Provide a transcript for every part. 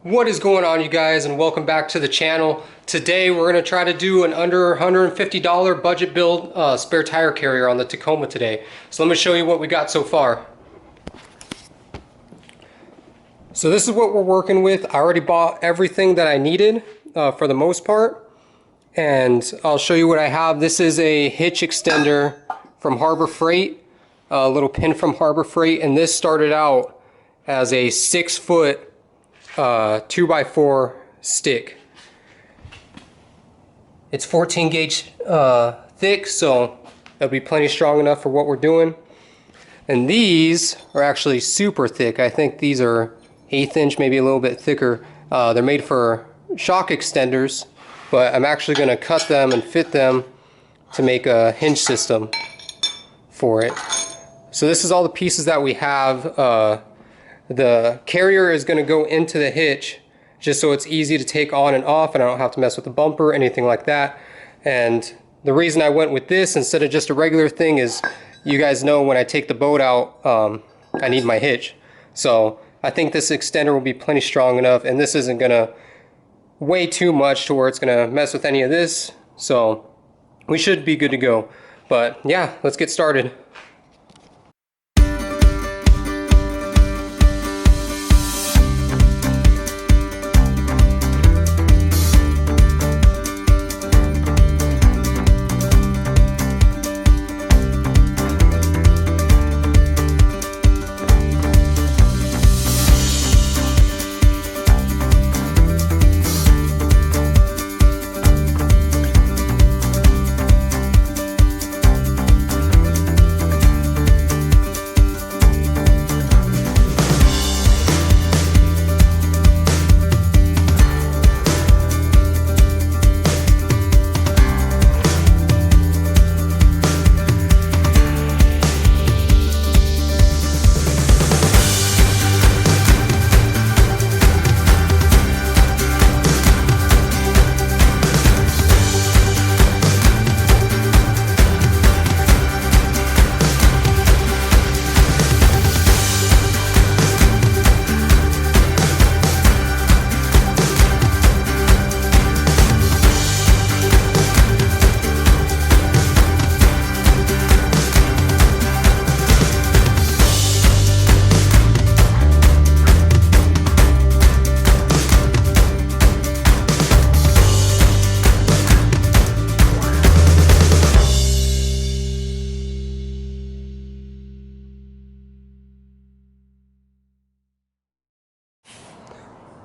What is going on, you guys, and welcome back to the channel. Today we're going to try to do an under $150 budget build spare tire carrier on the Tacoma today. So let me show you what we got so far. So this is what we're working with. I already bought everything that I needed for the most part, and I'll show you what I have. This is a hitch extender from Harbor Freight, a little pin from Harbor Freight, and this started out as a 6-foot 2x4 stick. It's 14 gauge thick, so that'll be plenty strong enough for what we're doing. And these are actually super thick. I think these are 1/8 inch, maybe a little bit thicker. They're made for shock extenders, but I'm actually going to cut them and fit them to make a hinge system for it. So this is all the pieces that we have. The carrier is going to go into the hitch just so it's easy to take on and off, and I don't have to mess with the bumper or anything like that. And the reason I went with this instead of just a regular thing is, you guys know when I take the boat out, I need my hitch. So I think this extender will be plenty strong enough, and this isn't going to weigh too much to where it's going to mess with any of this. So we should be good to go. But yeah, let's get started.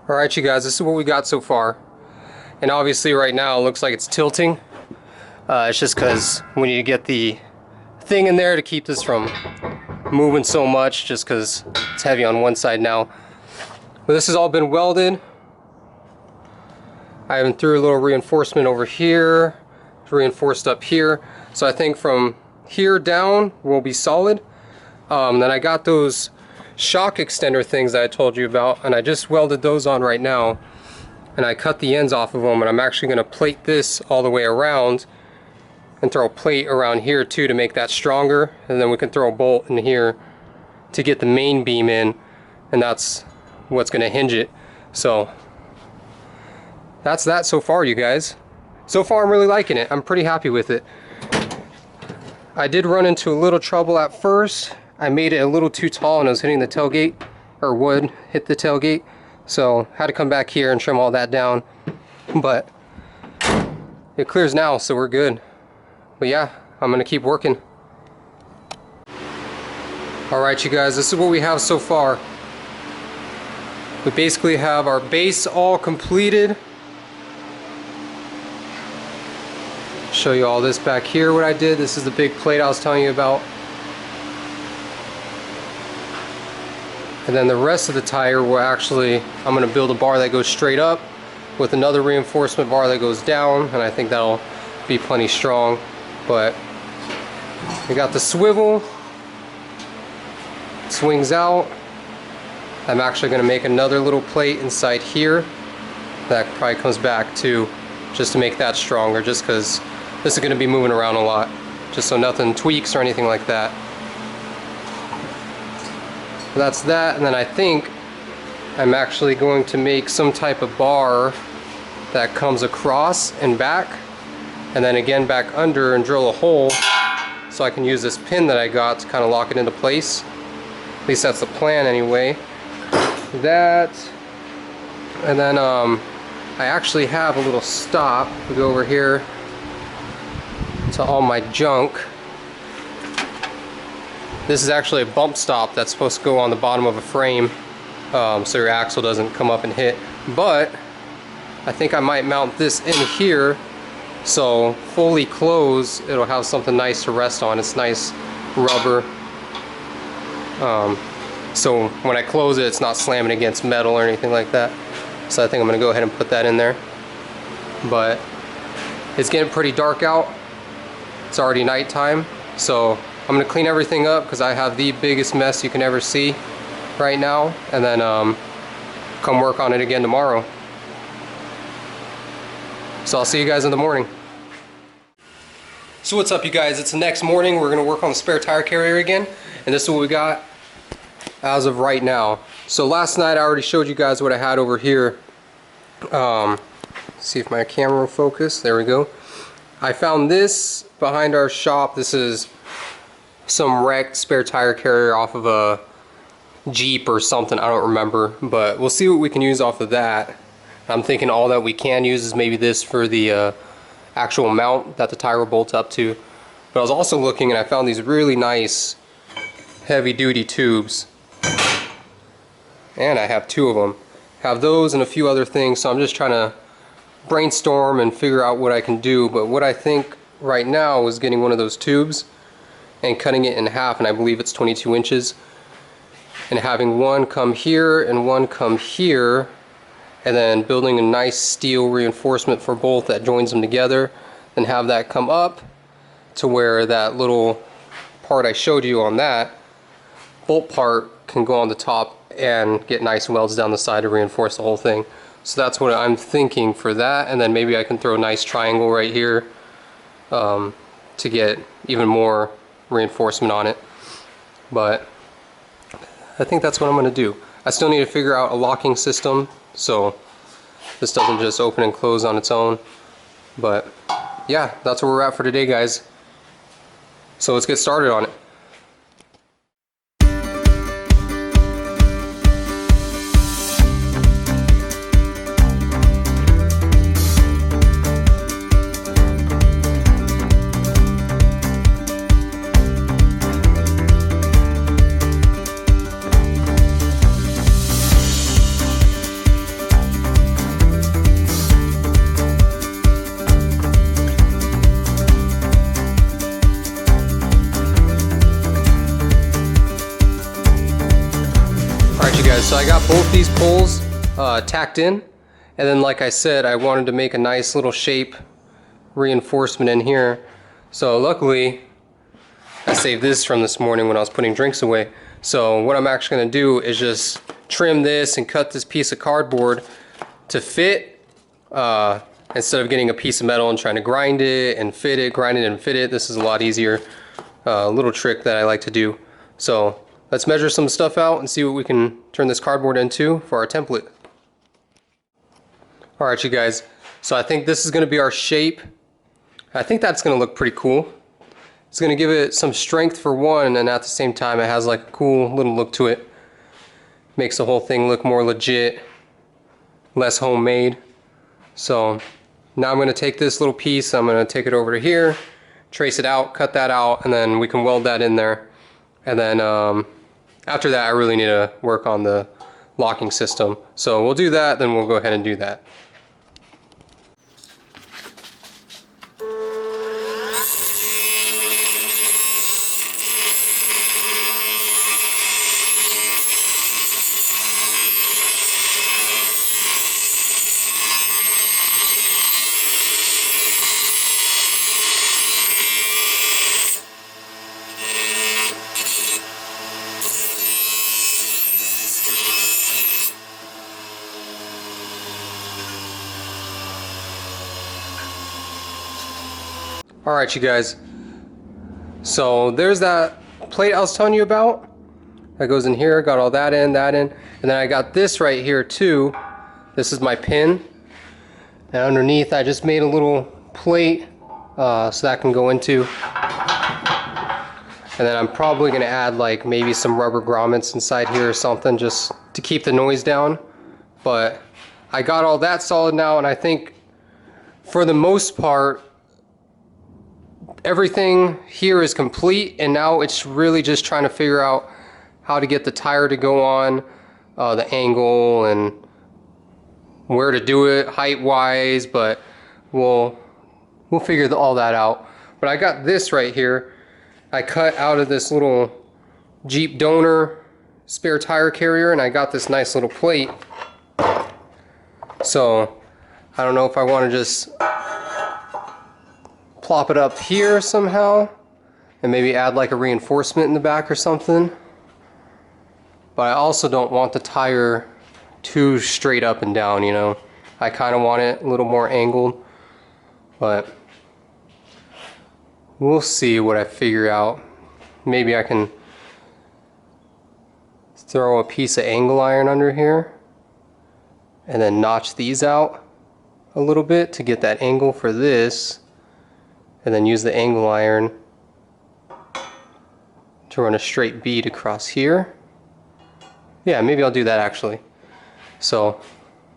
Alright, you guys, this is what we got so far. And obviously right now it looks like it's tilting. It's just because we need to get the thing in there to keep this from moving so much, just because it's heavy on one side now. But this has all been welded. I even threw a little reinforcement over here, reinforced up here. So I think from here down will be solid. Then I got those shock extender things that I told you about, and I just welded those on right now, and I cut the ends off of them, and I'm actually going to plate this all the way around and throw a plate around here too to make that stronger, and then we can throw a bolt in here to get the main beam in, and that's what's going to hinge it. So that's that so far, you guys. So far I'm really liking it. I'm pretty happy with it. I did run into a little trouble at first. I made it a little too tall and I was hitting the tailgate, or would hit the tailgate, so had to come back here and trim all that down, but it clears now, so we're good. But yeah, I'm gonna keep working. Alright, you guys, this is what we have so far. We basically have our base all completed. Show you all this back here, what I did. This is the big plate I was telling you about. And then the rest of the tire will actually, I'm going to build a bar that goes straight up with another reinforcement bar that goes down, and I think that'll be plenty strong. But we got the swivel, it swings out. I'm actually going to make another little plate inside here that probably comes back too, just to make that stronger, just because this is going to be moving around a lot, just so nothing tweaks or anything like that. That's that, and then I think I'm actually going to make some type of bar that comes across and back, and then again back under, and drill a hole so I can use this pin that I got to kind of lock it into place. At least that's the plan anyway. That, and then I actually have a little stop. We go over here to all my junk. This is actually a bump stop that's supposed to go on the bottom of a frame, so your axle doesn't come up and hit. But I think I might mount this in here, so fully closed, it'll have something nice to rest on. It's nice rubber, so when I close it, it's not slamming against metal or anything like that. So I think I'm gonna go ahead and put that in there. But it's getting pretty dark out. It's already nighttime, so I'm gonna clean everything up because I have the biggest mess you can ever see right now, and then come work on it again tomorrow. So I'll see you guys in the morning. So what's up, you guys? It's the next morning. We're gonna work on the spare tire carrier again, and this is what we got as of right now. So last night I already showed you guys what I had over here. See if my camera will focus. There we go. I found this behind our shop. This is some wrecked spare tire carrier off of a Jeep or something, I don't remember, but we'll see what we can use off of that. I'm thinking all that we can use is maybe this for the actual mount that the tire will bolt up to. But I was also looking and I found these really nice heavy duty tubes, and I have two of them. Have those and a few other things, so I'm just trying to brainstorm and figure out what I can do. But what I think right now is getting one of those tubes and cutting it in half, and I believe it's 22 inches, and having one come here and one come here, and then building a nice steel reinforcement for both that joins them together, and have that come up to where that little part I showed you on that bolt part can go on the top and get nice welds down the side to reinforce the whole thing. So that's what I'm thinking for that, and then maybe I can throw a nice triangle right here to get even more reinforcement on it. But I think that's what I'm going to do. I still need to figure out a locking system so this doesn't just open and close on its own. But yeah, that's where we're at for today, guys. So let's get started on it. So I got both these poles tacked in, and then like I said, I wanted to make a nice little shape reinforcement in here. So luckily I saved this from this morning when I was putting drinks away. So what I'm actually going to do is just trim this and cut this piece of cardboard to fit, instead of getting a piece of metal and trying to grind it and fit it, grind it and fit it. This is a lot easier. Little trick that I like to do. So let's measure some stuff out and see what we can turn this cardboard into for our template. Alright, you guys, so I think this is going to be our shape. I think that's going to look pretty cool. It's going to give it some strength for one, and at the same time it has like a cool little look to it. Makes the whole thing look more legit, less homemade. So now I'm going to take this little piece, I'm going to take it over to here, trace it out, cut that out, and then we can weld that in there. And then after that I really need to work on the locking system. So we'll do that, then we'll go ahead and do that. Alright, you guys, so there's that plate I was telling you about. that goes in here. Got all that in, and then I got this right here too. This is my pin, and underneath I just made a little plate so that can go into. And then I'm probably gonna add like maybe some rubber grommets inside here or something just to keep the noise down. But I got all that solid now, and I think for the most part everything here is complete, and now it's really just trying to figure out how to get the tire to go on, the angle and where to do it height wise, but we'll figure all that out. But I got this right here. I cut out of this little Jeep donor spare tire carrier, and I got this nice little plate. So I don't know if I want to just plop it up here somehow and maybe add like a reinforcement in the back or something. But I also don't want the tire too straight up and down, you know. I kind of want it a little more angled, but we'll see what I figure out. Maybe I can throw a piece of angle iron under here and then notch these out a little bit to get that angle for this, and then use the angle iron to run a straight bead across here. Yeah, maybe I'll do that actually. So,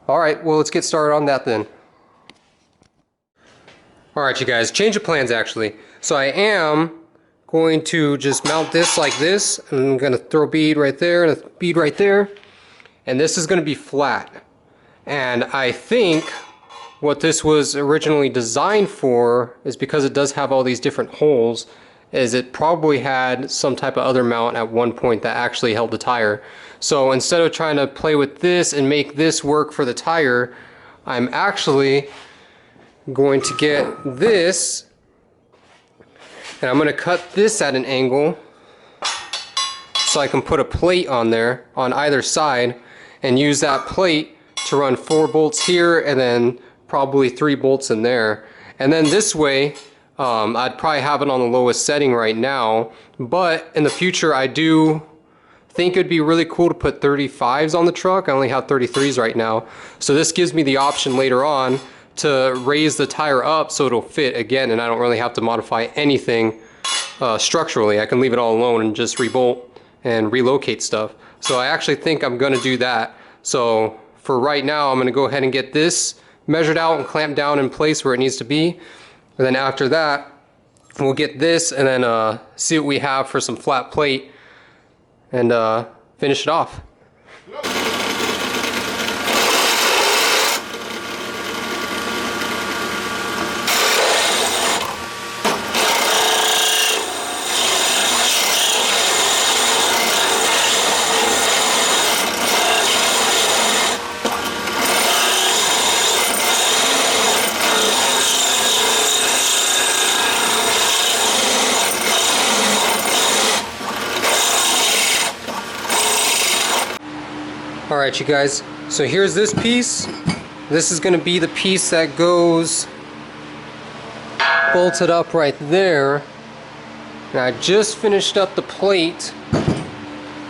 alright, well let's get started on that then. Alright you guys, change of plans actually. So I am going to just mount this like this, and I'm going to throw a bead right there and a bead right there, and this is going to be flat. And I think what this was originally designed for is, because it does have all these different holes, is it probably had some type of other mount at one point that actually held the tire. So instead of trying to play with this and make this work for the tire, I'm actually going to get this, and I'm going to cut this at an angle so I can put a plate on there on either side and use that plate to run 4 bolts here and then probably 3 bolts in there. And then this way I'd probably have it on the lowest setting right now, but in the future I do think it'd be really cool to put 35s on the truck. I only have 33s right now, so this gives me the option later on to raise the tire up so it'll fit again, and I don't really have to modify anything structurally. I can leave it all alone and just rebolt and relocate stuff. So I actually think I'm going to do that. So for right now I'm going to go ahead and get this measured out and clamped down in place where it needs to be, and then after that we'll get this and then see what we have for some flat plate and finish it off. Alright you guys, so here's this piece. This is going to be the piece that goes bolted up right there. And I just finished up the plate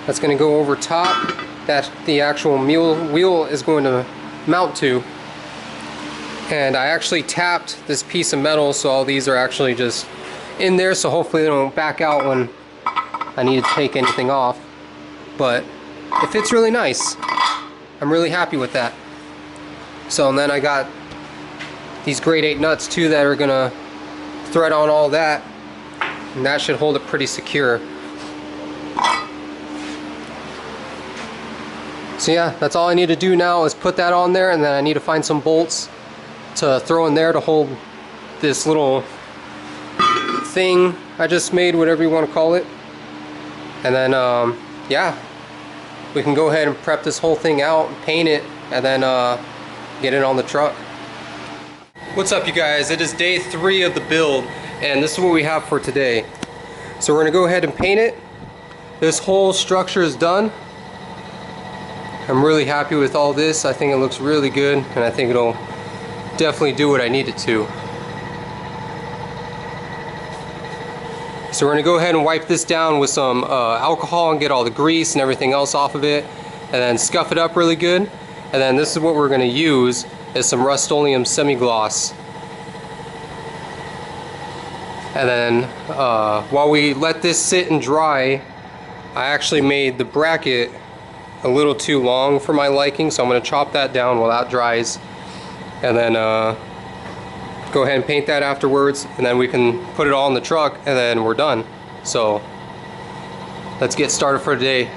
that's going to go over top that the actual wheel is going to mount to. And I actually tapped this piece of metal, so all these are actually just in there, so hopefully they don't back out when I need to take anything off. But it fits really nice. I'm really happy with that. So, and then I got these grade 8 nuts too that are gonna thread on all that, and that should hold it pretty secure. So yeah, that's all I need to do now is put that on there, and then I need to find some bolts to throw in there to hold this little thing I just made, whatever you want to call it. And then yeah, we can go ahead and prep this whole thing out, paint it, and then get it on the truck. What's up you guys? It is day 3 of the build, and this is what we have for today. So we're gonna go ahead and paint it. This whole structure is done. I'm really happy with all this. I think it looks really good, and I think it'll definitely do what I need it to. So we're gonna go ahead and wipe this down with some alcohol and get all the grease and everything else off of it, and then scuff it up really good. And then this is what we're gonna use, is some Rust-Oleum semi-gloss. And then while we let this sit and dry, I actually made the bracket a little too long for my liking, so I'm gonna chop that down while that dries, and then go ahead and paint that afterwards, and then we can put it all in the truck and then we're done. So let's get started for today.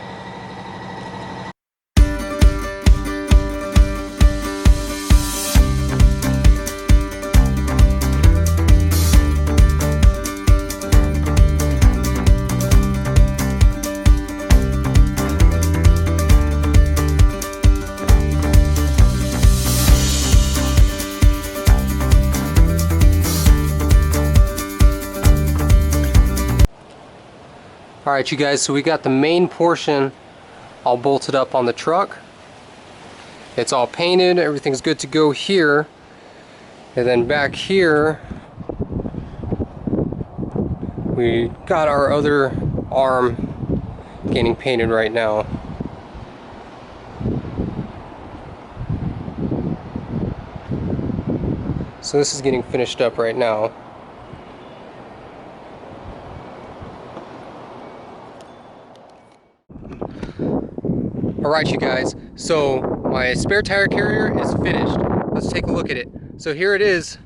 Alright you guys, so we got the main portion all bolted up on the truck. It's all painted, everything's good to go here. And then back here, we got our other arm getting painted right now. So this is getting finished up right now. Alright you guys, so my spare tire carrier is finished. Let's take a look at it. So here it is.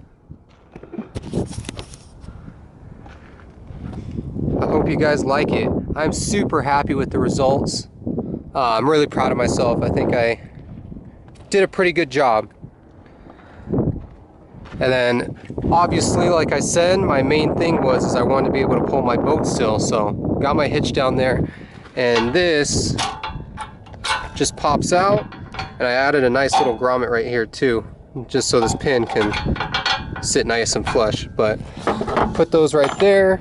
I hope you guys like it. I'm super happy with the results. I'm really proud of myself. I think I did a pretty good job. And then obviously, like I said, my main thing was I wanted to be able to pull my boat still. So got my hitch down there, and this just pops out, and I added a nice little grommet right here too, just so this pin can sit nice and flush. But put those right there,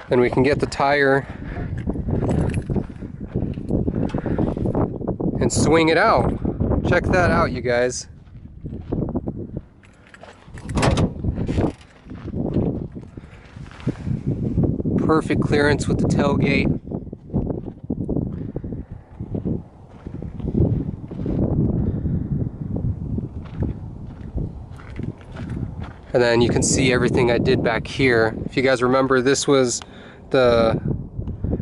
and we can get the tire and swing it out. Check that out you guys. Perfect clearance with the tailgate. And then you can see everything I did back here. If you guys remember, this was the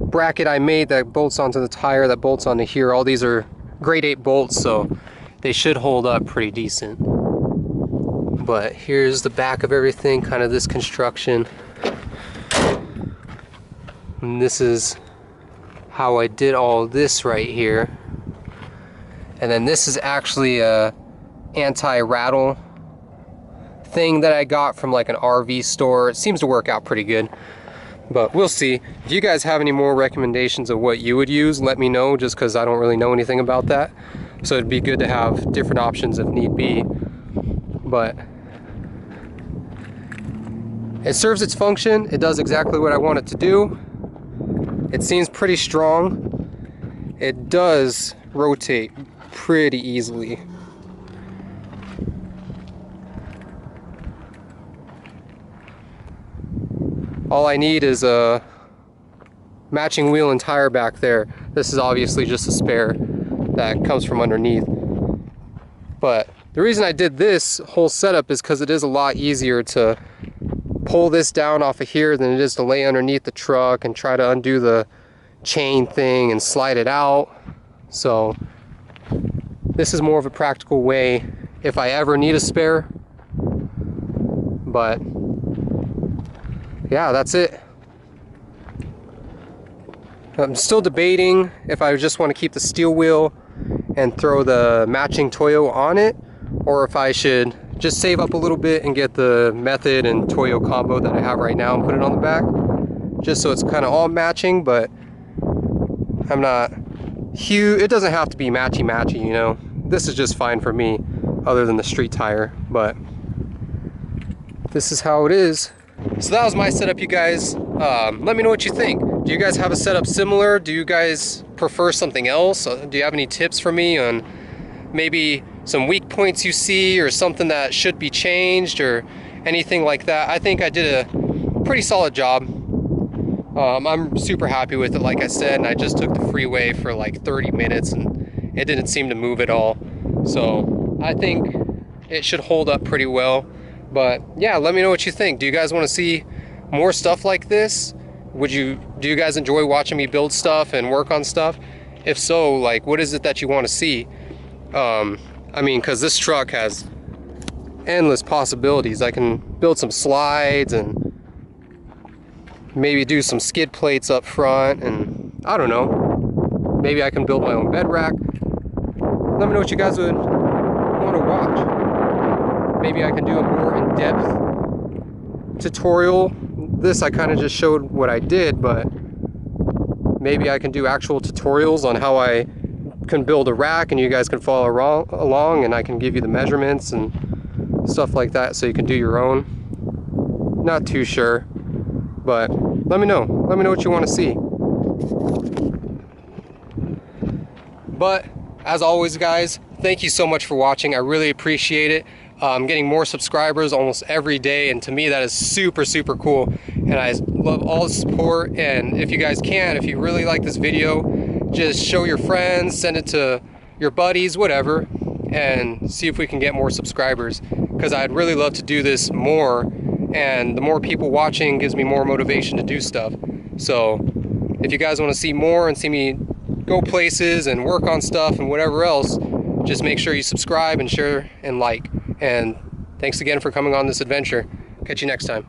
bracket I made that bolts onto the tire, that bolts onto here. All these are grade 8 bolts, so they should hold up pretty decent. But here's the back of everything, kind of this construction. And this is how I did all this right here. And then this is actually a anti-rattle thing that I got from like an RV store. It seems to work out pretty good, but we'll see. If you guys have any more recommendations of what you would use, let me know, just because I don't really know anything about that. So it'd be good to have different options if need be. But it serves its function. It does exactly what I want it to do. It seems pretty strong. It does rotate pretty easily. All I need is a matching wheel and tire back there. This is obviously just a spare that comes from underneath. But the reason I did this whole setup is because it is a lot easier to pull this down off of here than it is to lay underneath the truck and try to undo the chain thing and slide it out. So this is more of a practical way if I ever need a spare. But yeah, that's it. I'm still debating if I just want to keep the steel wheel and throw the matching Toyo on it, or if I should just save up a little bit and get the Method and Toyo combo that I have right now and put it on the back, just so it's kind of all matching. But I'm not huge. It doesn't have to be matchy, you know. This is just fine for me, other than the street tire. But this is how it is. So that was my setup, you guys. Let me know what you think. Do you guys have a setup similar? Do you guys prefer something else? Do you have any tips for me on maybe some weak points you see, or something that should be changed, or anything like that? I think I did a pretty solid job. I'm super happy with it, like I said, and I just took the freeway for like 30 minutes and it didn't seem to move at all. So I think it should hold up pretty well. But yeah, let me know what you think. Do you guys want to see more stuff like this? Do you guys enjoy watching me build stuff and work on stuff? If so, like, what is it that you want to see? I mean, because this truck has endless possibilities. I can build some slides and maybe do some skid plates up front, and I don't know, maybe I can build my own bed rack. Let me know what you guys would want to watch. Maybe I can do a more in-depth tutorial. This I kind of just showed what I did, but maybe I can do actual tutorials on how I can build a rack and you guys can follow along, and I can give you the measurements and stuff like that so you can do your own. Not too sure, but let me know what you want to see. But as always, guys, thank you so much for watching. I really appreciate it. I'm getting more subscribers almost every day, and to me that is super cool, and I love all the support. And if you guys can, if you really like this video, just show your friends, send it to your buddies, whatever, and see if we can get more subscribers, because I'd really love to do this more, and the more people watching gives me more motivation to do stuff. So if you guys want to see more and see me go places and work on stuff and whatever else, just make sure you subscribe and share and like. And thanks again for coming on this adventure. Catch you next time.